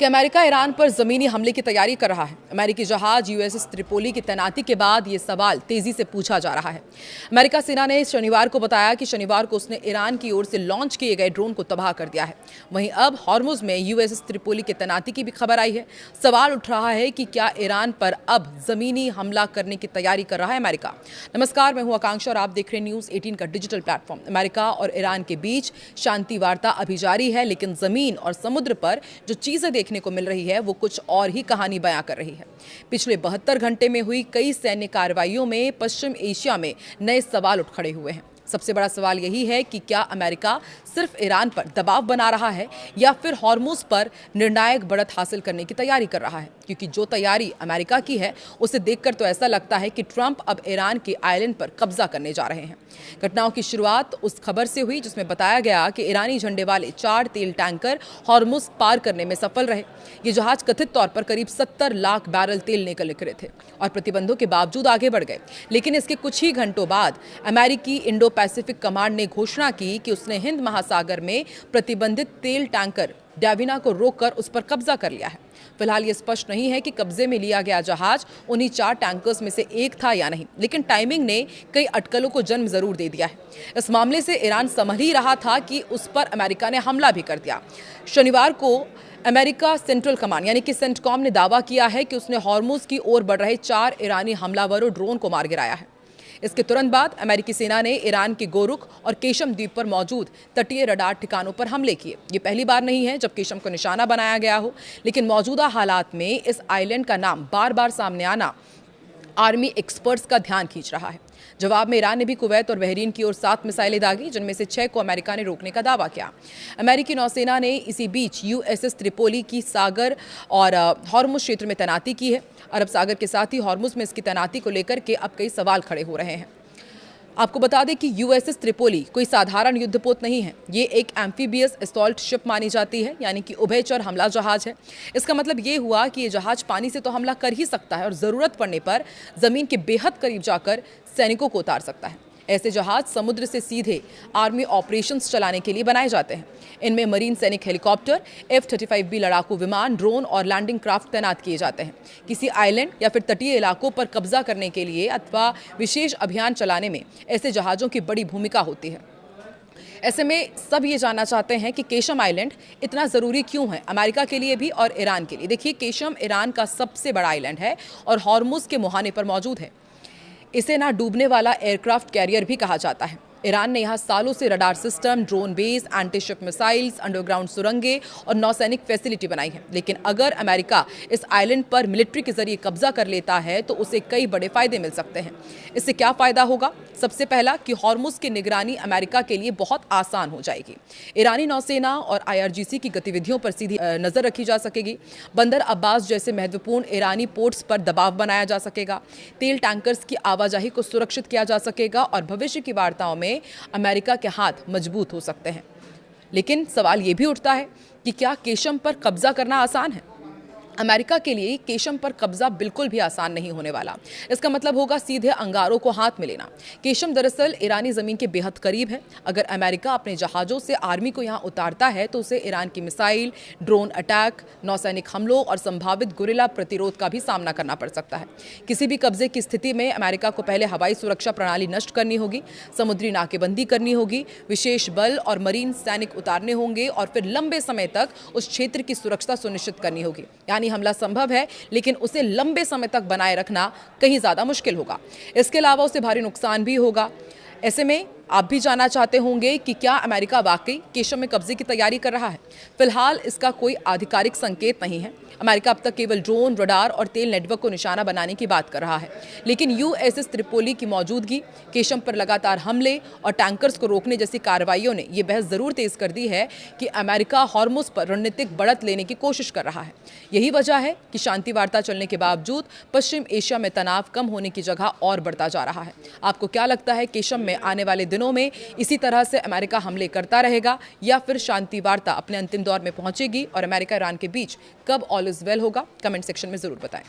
कि America Iran पर जमीनी हमले की तैयारी कर रहा है। अमेरिकी जहाज यूएसएस त्रिपोली की तैनाती के बाद ये सवाल तेजी से पूछा जा रहा है। अमेरिका सेना ने शनिवार को बताया कि शनिवार को उसने ईरान की ओर से लॉन्च किए गए ड्रोन को तबाह कर दिया है। वहीं अब हॉर्मुज में यूएसएस त्रिपोली की तैनाती की भी खबर आई है। सवाल उठ रहा है कि क्या ईरान पर अब जमीनी हमला करने की तैयारी कर रहा है अमेरिका। नमस्कार, मैं हूं आकांक्षा और आप देख रहे हैं न्यूज़ 18 का डिजिटल प्लेटफॉर्म। अमेरिका और ईरान के बीच शांति वार्ता अभी जारी है, लेकिन जमीन और समुद्र पर जो चीजें देखने को मिल रही है वो कुछ और ही कहानी बयां कर रही है। पिछले 72 घंटे में हुई कई सैन्य कार्रवाइयों में पश्चिम एशिया में नए सवाल उठ खड़े हुए हैं। सबसे बड़ा सवाल यही है कि क्या अमेरिका सिर्फ ईरान पर दबाव बना रहा है या फिर हॉर्मुज पर निर्णायक बढ़त हासिल करने की तैयारी कर रहा है, क्योंकि जो तैयारी अमेरिका की है उसे देखकर तो ऐसा लगता है कि ट्रंप अब ईरान के आइलैंड पर कब्जा करने जा रहे हैं। घटनाओं की शुरुआत उस खबर से हुई जिसमें बताया गया कि ईरानी झंडे वाले 4 तेल टैंकर हॉर्मुज पार करने में सफल रहे। ये जहाज कथित तौर पर करीब 70 लाख बैरल तेल निकल गिरे थे और प्रतिबंधों के बावजूद आगे बढ़ गए। लेकिन इसके कुछ ही घंटों बाद अमेरिकी इंडो पैसिफिक कमांड ने घोषणा की कि उसने हिंद महासागर में प्रतिबंधित तेल टैंकर डेविना को रोककर उस पर कब्जा कर लिया है। फिलहाल ये स्पष्ट नहीं है कि कब्जे में लिया गया जहाज उन्हीं 4 टैंकर्स में से एक था या नहीं, लेकिन टाइमिंग ने कई अटकलों को जन्म जरूर दे दिया है। इस मामले से ईरान समझ ही रहा था कि उस पर अमेरिका ने हमला भी कर दिया। शनिवार को अमेरिका सेंट्रल कमांड यानी कि सेंटकॉम ने दावा किया है कि उसने हॉर्मुज की ओर बढ़ रहे 4 ईरानी हमलावरों ड्रोन को मार गिराया है। इसके तुरंत बाद अमेरिकी सेना ने ईरान के गोरुख और केशम द्वीप पर मौजूद तटीय रडार ठिकानों पर हमले किए। ये पहली बार नहीं है जब केशम को निशाना बनाया गया हो, लेकिन मौजूदा हालात में इस आइलैंड का नाम बार बार सामने आना आर्मी एक्सपर्ट्स का ध्यान खींच रहा है। जवाब में ईरान ने भी कुवैत और बहरीन की ओर 7 मिसाइलें दागी, जिनमें से 6 को अमेरिका ने रोकने का दावा किया। अमेरिकी नौसेना ने इसी बीच यूएसएस त्रिपोली की सागर और हॉर्मुज क्षेत्र में तैनाती की है। अरब सागर के साथ ही हॉर्मुज में इसकी तैनाती को लेकर के अब कई सवाल खड़े हो रहे हैं। आपको बता दें कि यूएसएस त्रिपोली कोई साधारण युद्धपोत नहीं है। ये एक एम्फीबियस असॉल्ट शिप मानी जाती है, यानी कि उभयचर हमला जहाज है। इसका मतलब ये हुआ कि ये जहाज पानी से तो हमला कर ही सकता है और ज़रूरत पड़ने पर ज़मीन के बेहद करीब जाकर सैनिकों को उतार सकता है। ऐसे जहाज समुद्र से सीधे आर्मी ऑपरेशंस चलाने के लिए बनाए जाते हैं। इनमें मरीन सैनिक हेलीकॉप्टर, F-35B लड़ाकू विमान, ड्रोन और लैंडिंग क्राफ्ट तैनात किए जाते हैं। किसी आइलैंड या फिर तटीय इलाकों पर कब्जा करने के लिए अथवा विशेष अभियान चलाने में ऐसे जहाज़ों की बड़ी भूमिका होती है। ऐसे में सब ये जानना चाहते हैं कि केशम आइलैंड इतना ज़रूरी क्यों है अमेरिका के लिए भी और ईरान के लिए। देखिए, केशम ईरान का सबसे बड़ा आइलैंड है और हॉर्मुज के मुहाने पर मौजूद है। इसे ना डूबने वाला एयरक्राफ्ट कैरियर भी कहा जाता है। ईरान ने यहाँ सालों से radar system, drone base, anti ship missiles, underground सुरंगें और नौसैनिक फैसिलिटी बनाई है। लेकिन अगर अमेरिका इस आइलैंड पर मिलिट्री के जरिए कब्जा कर लेता है तो उसे कई बड़े फायदे मिल सकते हैं। इससे क्या फायदा होगा? सबसे पहला कि हॉर्मुज की निगरानी अमेरिका के लिए बहुत आसान हो जाएगी। ईरानी नौसेना और IRGC की गतिविधियों पर सीधी नजर रखी जा सकेगी। बंदर अब्बास जैसे महत्वपूर्ण ईरानी पोर्ट्स पर दबाव बनाया जा सकेगा। तेल टैंकर्स की आवाजाही को सुरक्षित किया जा सकेगा और भविष्य की वार्ताओं में अमेरिका के हाथ मजबूत हो सकते हैं। लेकिन सवाल यह भी उठता है कि क्या केशम पर कब्जा करना आसान है? अमेरिका के लिए केशम पर कब्जा बिल्कुल भी आसान नहीं होने वाला। इसका मतलब होगा सीधे अंगारों को हाथ में लेना। केशम दरअसल ईरानी जमीन के बेहद करीब है। अगर अमेरिका अपने जहाज़ों से आर्मी को यहां उतारता है तो उसे ईरान की मिसाइल, ड्रोन अटैक, नौसैनिक हमलों और संभावित गुरिल्ला प्रतिरोध का भी सामना करना पड़ सकता है। किसी भी कब्जे की स्थिति में अमेरिका को पहले हवाई सुरक्षा प्रणाली नष्ट करनी होगी, समुद्री नाकेबंदी करनी होगी, विशेष बल और मरीन सैनिक उतारने होंगे और फिर लंबे समय तक उस क्षेत्र की सुरक्षा सुनिश्चित करनी होगी। हमला संभव है, लेकिन उसे लंबे समय तक बनाए रखना कहीं ज्यादा मुश्किल होगा। इसके अलावा उसे भारी नुकसान भी होगा। ऐसे में आप भी जानना चाहते होंगे कि क्या अमेरिका वाकई केशम में कब्जे की तैयारी कर रहा है? फिलहाल इसका कोई आधिकारिक संकेत नहीं है। अमेरिका अब तक केवल ड्रोन, रडार और तेल नेटवर्क को निशाना बनाने की बात कर रहा है, लेकिन यूएसएस त्रिपोली की मौजूदगी, केशम पर लगातार हमले और टैंकर्स को रोकने जैसी कार्रवाइयों ने यह बहस जरूर तेज कर दी है कि अमेरिका हॉर्मुज पर रणनीतिक बढ़त लेने की कोशिश कर रहा है। यही वजह है कि शांति वार्ता चलने के बावजूद पश्चिम एशिया में तनाव कम होने की जगह और बढ़ता जा रहा है। आपको क्या लगता है, केशम में आने वाले दिनों में इसी तरह से अमेरिका हमले करता रहेगा या फिर शांति वार्ता अपने अंतिम दौर में पहुंचेगी और अमेरिका ईरान के बीच कब ऑल इज वेल होगा? कमेंट सेक्शन में जरूर बताएं।